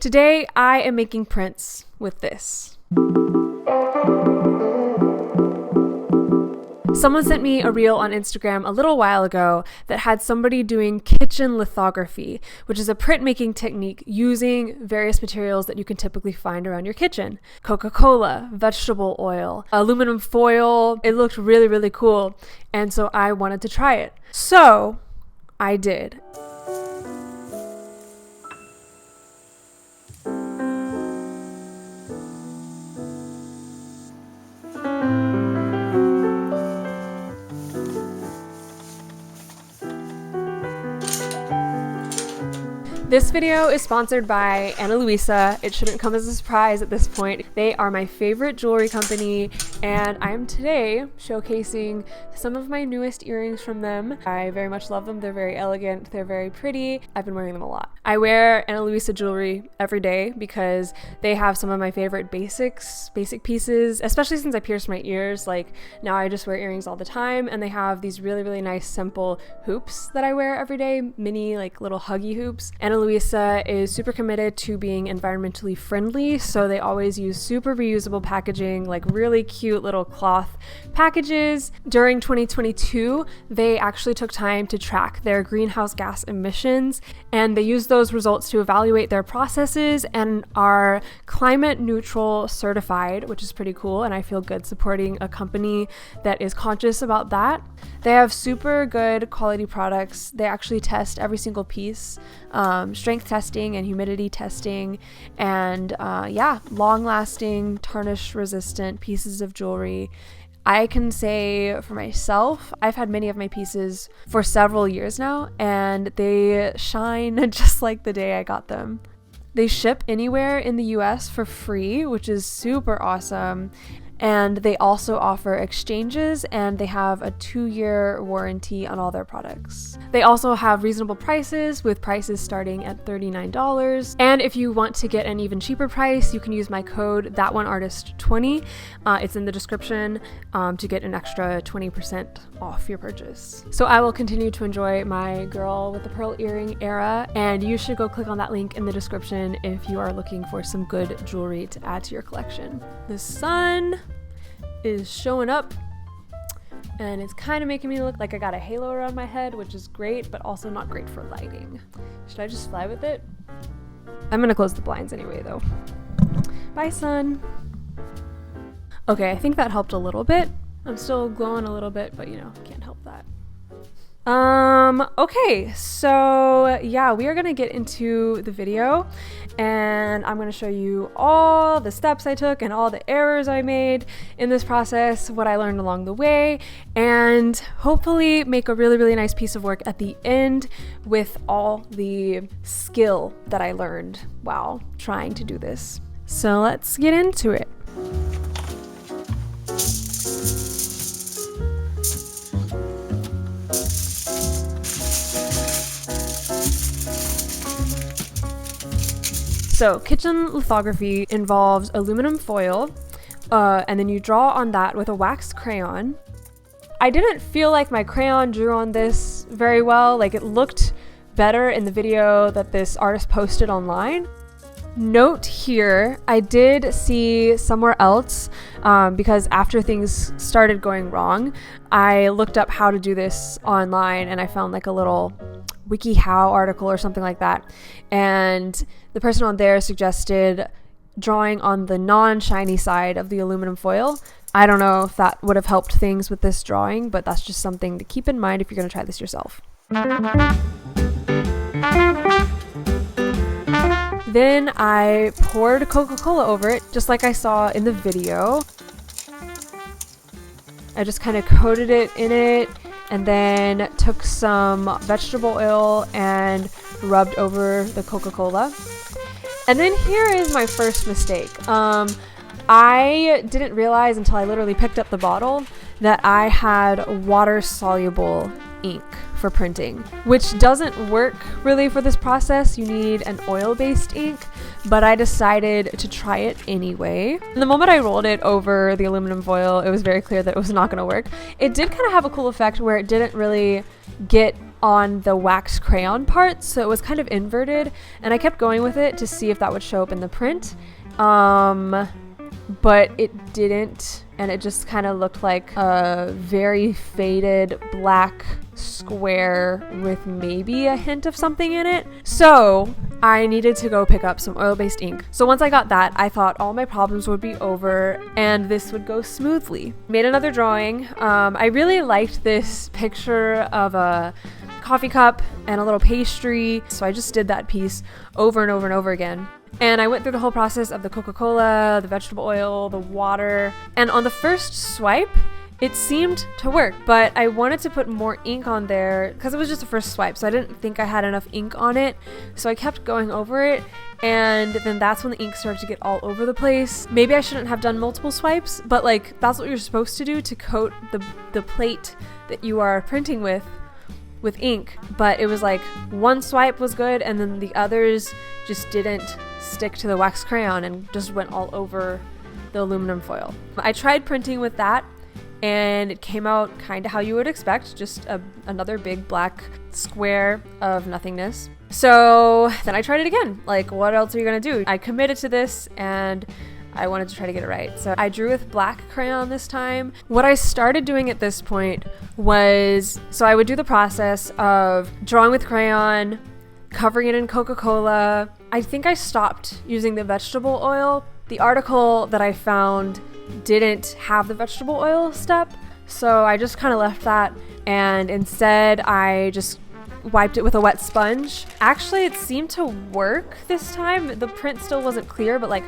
Today I am making prints with this. Someone sent me a reel on Instagram a little while ago that had somebody doing kitchen lithography, which is a printmaking technique using various materials that you can typically find around your kitchen. COCA-COLA, vegetable oil, aluminum foil. It looked really, really cool. And so I wanted to try it. So I did. This video is sponsored by Ana Luisa. It shouldn't come as a surprise at this point. They are my favorite jewelry company, and I am today showcasing some of my newest earrings from them. I very much love them. They're very elegant. They're very pretty. I've been wearing them a lot. I wear Ana Luisa jewelry every day because they have some of my favorite basic pieces, especially since I pierced my ears. Like now I just wear earrings all the time, and they have these really, really nice simple hoops that I wear every day, mini like little huggy hoops. Ana Luisa is super committed to being environmentally friendly, so they always use super reusable packaging, like really cute little cloth packages. During 2022, they actually took time to track their greenhouse gas emissions, and they used those results to evaluate their processes and are climate neutral certified, which is pretty cool, and I feel good supporting a company that is conscious about that. They have super good quality products. They actually test every single piece, strength testing and humidity testing, and long-lasting, tarnish-resistant pieces of jewelry. I can say for myself, I've had many of my pieces for several years now, and they shine just like the day I got them. They ship anywhere in the US for free, which is super awesome. And they also offer exchanges, and they have a 2-year warranty on all their products. They also have reasonable prices, with prices starting at $39. And if you want to get an even cheaper price, you can use my code thatoneartist20. It's in the description to get an extra 20% off your purchase. So I will continue to enjoy my girl with the pearl earring era, and you should go click on that link in the description if you are looking for some good jewelry to add to your collection. The sun is showing up, and it's kind of making me look like I got a halo around my head, which is great, but also not great for lighting. Should I just fly with it? I'm gonna close the blinds anyway, though. Bye, sun. Okay, I think that helped a little bit. I'm still glowing a little bit, but can't help that. Okay, so yeah, we are gonna get into the video, and I'm gonna show you all the steps I took and all the errors I made in this process, what I learned along the way, and hopefully make a really, really nice piece of work at the end with all the skill that I learned while trying to do this. So let's get into it. So kitchen lithography involves aluminum foil, and then you draw on that with a wax crayon. I didn't feel like my crayon drew on this very well. Like, it looked better in the video that this artist posted online. Note here, I did see somewhere else, because after things started going wrong, I looked up how to do this online, and I found like a little WikiHow article or something like that, and the person on there suggested drawing on the non-shiny side of the aluminum foil. I don't know if that would have helped things with this drawing, but that's just something to keep in mind if you're going to try this yourself. Then I poured Coca-Cola over it, just like I saw in the video. I just kind of coated it in it, and then took some vegetable oil and rubbed over the Coca-Cola. And then here is my first mistake. I didn't realize until I literally picked up the bottle that I had water-soluble ink for printing, which doesn't work really for this process. You need an oil-based ink, but I decided to try it anyway. And the moment I rolled it over the aluminum foil, it was very clear that it was not going to work. It did kind of have a cool effect where it didn't really get on the wax crayon part, so it was kind of inverted, and I kept going with it to see if that would show up in the print, but it didn't, and it just kind of looked like a very faded black square with maybe a hint of something in it. So I needed to go pick up some oil-based ink. So once I got that, I thought all my problems would be over and this would go smoothly. Made another drawing. I really liked this picture of a coffee cup and a little pastry, so I just did that piece over and over and over again. And I went through the whole process of the Coca-Cola, the vegetable oil, the water, and on the first swipe, it seemed to work, but I wanted to put more ink on there because it was just the first swipe, so I didn't think I had enough ink on it, so I kept going over it, and then that's when the ink started to get all over the place. Maybe I shouldn't have done multiple swipes, but like that's what you're supposed to do to coat the plate that you are printing with ink, but it was like one swipe was good and then the others just didn't stick to the wax crayon and just went all over the aluminum foil. I tried printing with that and it came out kind of how you would expect, just another big black square of nothingness. So then I tried it again. Like, what else are you gonna do? I committed to this and I wanted to try to get it right. So I drew with black crayon this time. What I started doing at this point was, so I would do the process of drawing with crayon, covering it in Coca-Cola. I think I stopped using the vegetable oil. The article that I found didn't have the vegetable oil step, so I just kind of left that, and instead I just wiped it with a wet sponge. Actually, it seemed to work this time. The print still wasn't clear, but like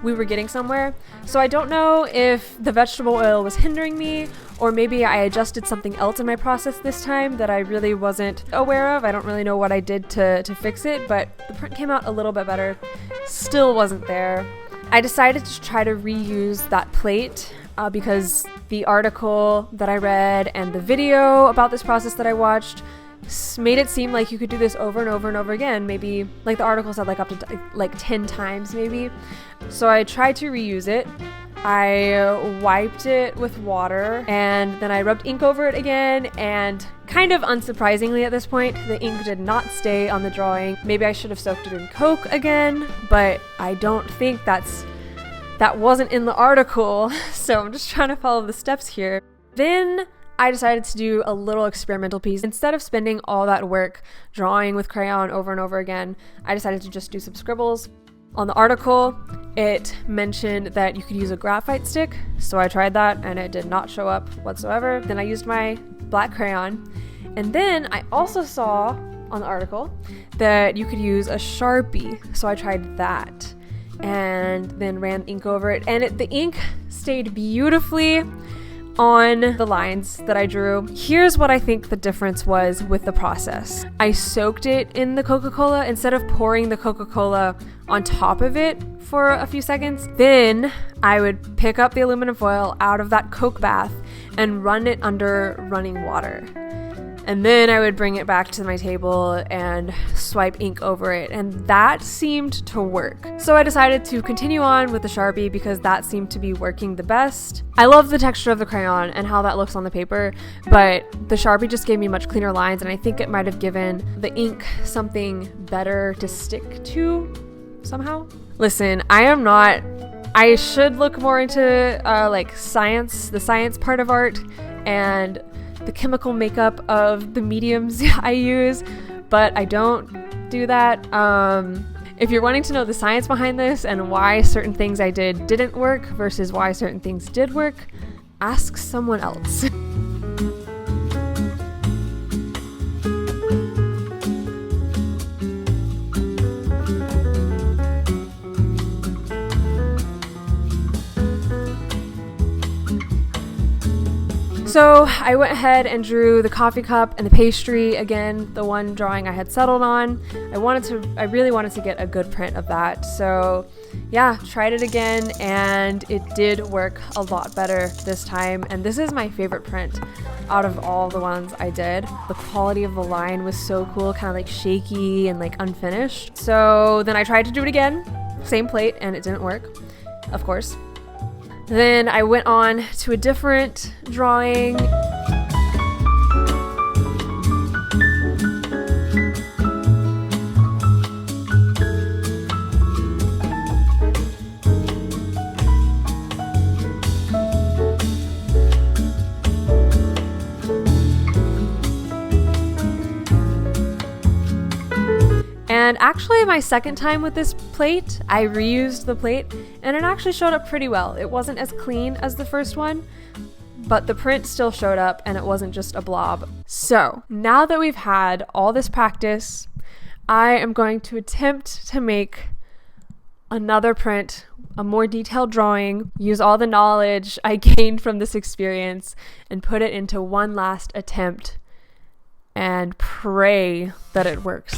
we were getting somewhere. So I don't know if the vegetable oil was hindering me, or maybe I adjusted something else in my process this time that I really wasn't aware of. I don't really know what I did to fix it, but the print came out a little bit better. Still wasn't there. I decided to try to reuse that plate because the article that I read and the video about this process that I watched made it seem like you could do this over and over and over again. Maybe, like the article said, like up to like 10 times maybe. So I tried to reuse it. I wiped it with water and then I rubbed ink over it again, and kind of unsurprisingly at this point, the ink did not stay on the drawing. Maybe I should have soaked it in Coke again, but I don't think that wasn't in the article. So I'm just trying to follow the steps here. Then I decided to do a little experimental piece. Instead of spending all that work drawing with crayon over and over again, I decided to just do some scribbles. On the article, it mentioned that you could use a graphite stick, so I tried that and it did not show up whatsoever. Then I used my black crayon, and then I also saw on the article that you could use a Sharpie, so I tried that and then ran ink over it, and the ink stayed beautifully on the lines that I drew. Here's what I think the difference was with the process. I soaked it in the Coca-Cola instead of pouring the Coca-Cola on top of it for a few seconds. Then I would pick up the aluminum foil out of that Coke bath and run it under running water. And then I would bring it back to my table and swipe ink over it, and that seemed to work. So I decided to continue on with the Sharpie because that seemed to be working the best. I love the texture of the crayon and how that looks on the paper, but the Sharpie just gave me much cleaner lines, and I think it might have given the ink something better to stick to somehow. Listen, I should look more into like science, the science part of art, and the chemical makeup of the mediums I use, but I don't do that. If you're wanting to know the science behind this and why certain things I did didn't work versus why certain things did work, ask someone else. So I went ahead and drew the coffee cup and the pastry, again, the one drawing I had settled on. I really wanted to get a good print of that. So yeah, tried it again and it did work a lot better this time. And this is my favorite print out of all the ones I did. The quality of the line was so cool, kind of like shaky and like unfinished. So then I tried to do it again, same plate, and it didn't work, of course. Then I went on to a different drawing. And actually my second time with this plate, I reused the plate and it actually showed up pretty well. It wasn't as clean as the first one, but the print still showed up and it wasn't just a blob. So now that we've had all this practice, I am going to attempt to make another print, a more detailed drawing, use all the knowledge I gained from this experience and put it into one last attempt and pray that it works.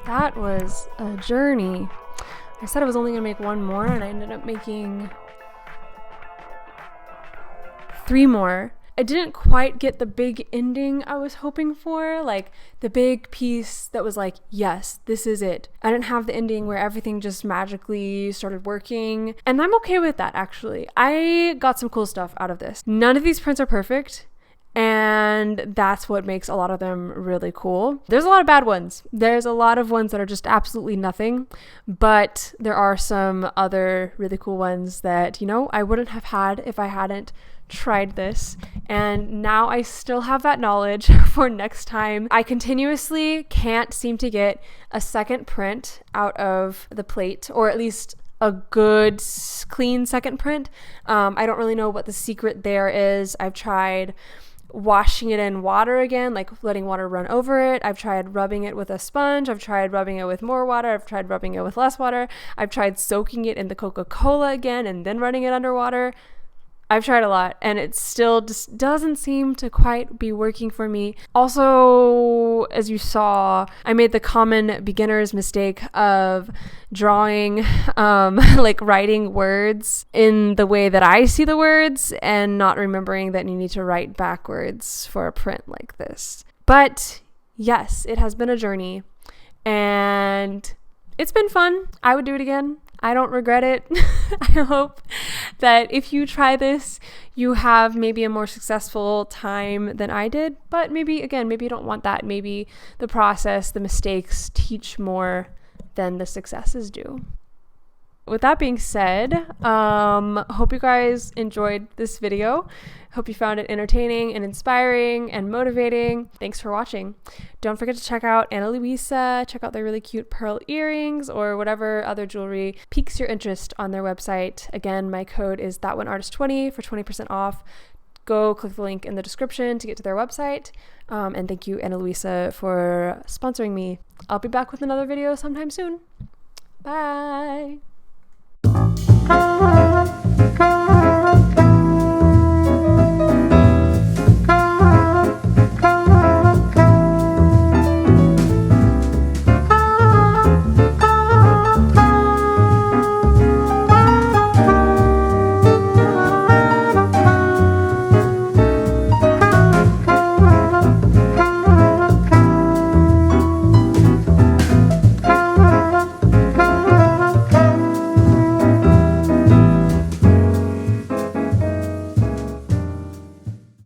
That was a journey. I said I was only gonna make one more and I ended up making 3 more. I didn't quite get the big ending I was hoping for, like the big piece that was like, yes, this is it. I didn't have the ending where everything just magically started working, and I'm okay with that actually. I got some cool stuff out of this. None of these prints are perfect, and that's what makes a lot of them really cool. There's a lot of bad ones. There's a lot of ones that are just absolutely nothing, but there are some other really cool ones that, you know, I wouldn't have had if I hadn't tried this, and now I still have that knowledge for next time. I continuously can't seem to get a second print out of the plate, or at least a good clean second print. I don't really know what the secret there is. I've tried washing it in water again, like letting water run over it. I've tried rubbing it with a sponge. I've tried rubbing it with more water. I've tried rubbing it with less water. I've tried soaking it in the COCA-COLA again and then running it underwater. I've tried a lot, and it still just doesn't seem to quite be working for me. Also, as you saw, I made the common beginner's mistake of drawing, like writing words in the way that I see the words and not remembering that you need to write backwards for a print like this. But yes, it has been a journey, and it's been fun. I would do it again. I don't regret it. I hope that if you try this, you have maybe a more successful time than I did. But maybe, again, maybe you don't want that. Maybe the process, the mistakes teach more than the successes do. With that being said, hope you guys enjoyed this video. Hope you found it entertaining and inspiring and motivating. Thanks for watching. Don't forget to check out Ana Luisa, check out their really cute pearl earrings or whatever other jewelry piques your interest on their website. Again, my code is thatoneartist20 for 20% off. Go click the link in the description to get to their website. And thank you, Ana Luisa, for sponsoring me. I'll be back with another video sometime soon. Bye.